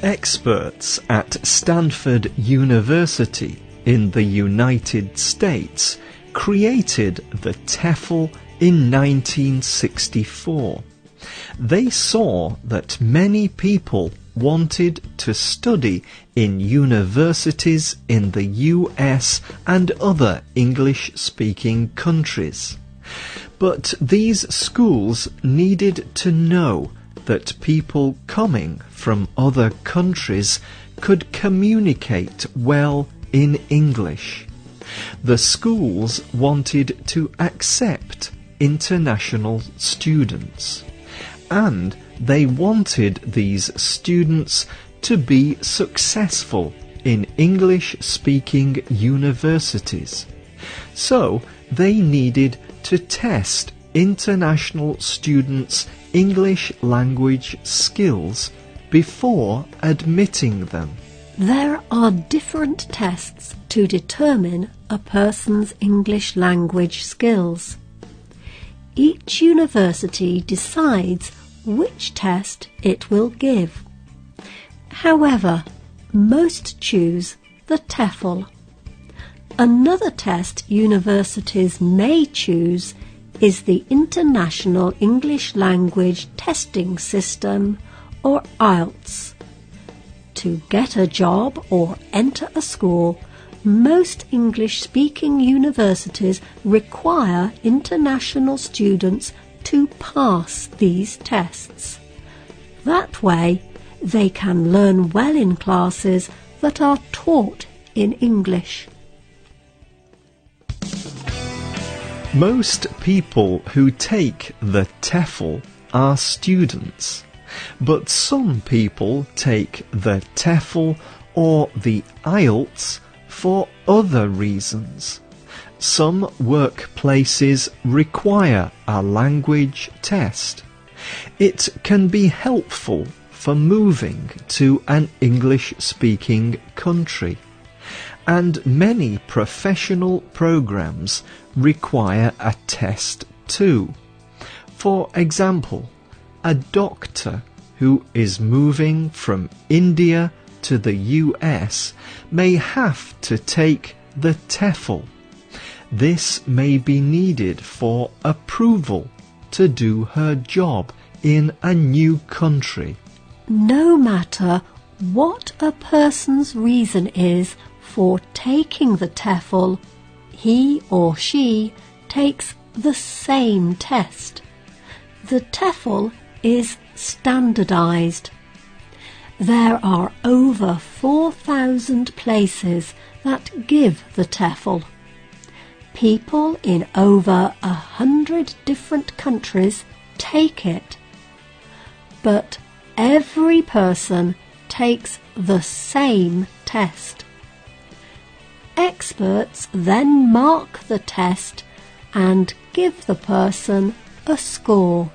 Experts at Stanford University in the United States created the TOEFL in 1964. They saw that many people wanted to study in universities in the US and other English-speaking countries. But these schools needed to know that people coming from other countries could communicate well in English. The schools wanted to accept international students, and they wanted these students to be successful in English-speaking universities. So they needed to test international students' English language skills before admitting them. There are different tests to determine a person's English language skills. Each university decides which test it will give. However, most choose the TOEFL. Another test universities may choose is the International English Language Testing System, or IELTS. To get a job or enter a school, most English-speaking universities require international students to pass these tests. That way, they can learn well in classes that are taught in English. Most people who take the TOEFL are students, but some people take the TOEFL or the IELTS for other reasons. Some workplaces require a language test. It can be helpful for moving to an English-speaking country, and many professional programs require a test too. For example, a doctor who is moving from India to the US may have to take the TOEFL. This may be needed for approval to do her job in a new country. No matter what a person's reason is for taking the TOEFL, he or she takes the same test. The TOEFL is standardized. There are over 4,000 places that give the TOEFL. People in over 100 different countries take it. But every person takes the same test. Experts then mark the test and give the person a score.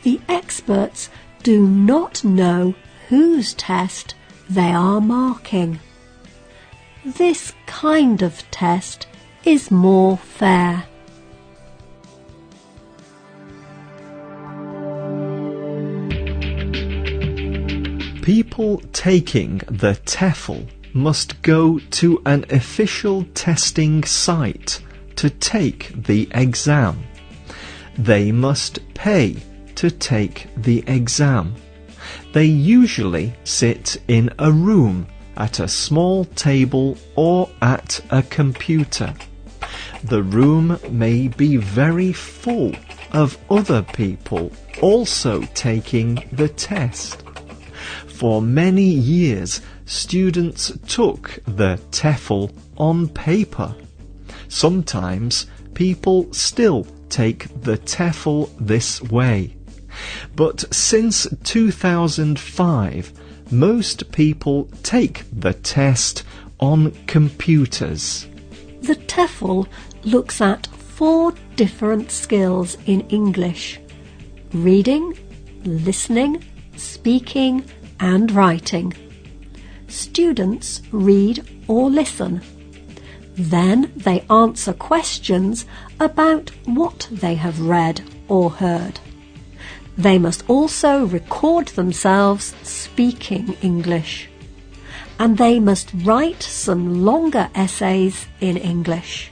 The experts do not know whose test they are marking. This kind of test is more fair. People taking the TOEFL must go to an official testing site to take the exam. They must pay to take the exam. They usually sit in a room at a small table or at a computer. The room may be very full of other people also taking the test. For many years, students took the TOEFL on paper. Sometimes people still take the TOEFL this way. But since 2005, most people take the test on computers. The TOEFL looks at 4 different skills in English: reading, listening, speaking, and writing. Students read or listen. Then they answer questions about what they have read or heard. They must also record themselves speaking English, and they must write some longer essays in English.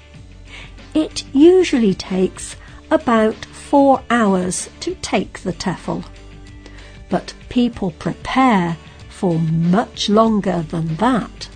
It usually takes about 4 hours to take the TOEFL, but people prepare for much longer than that.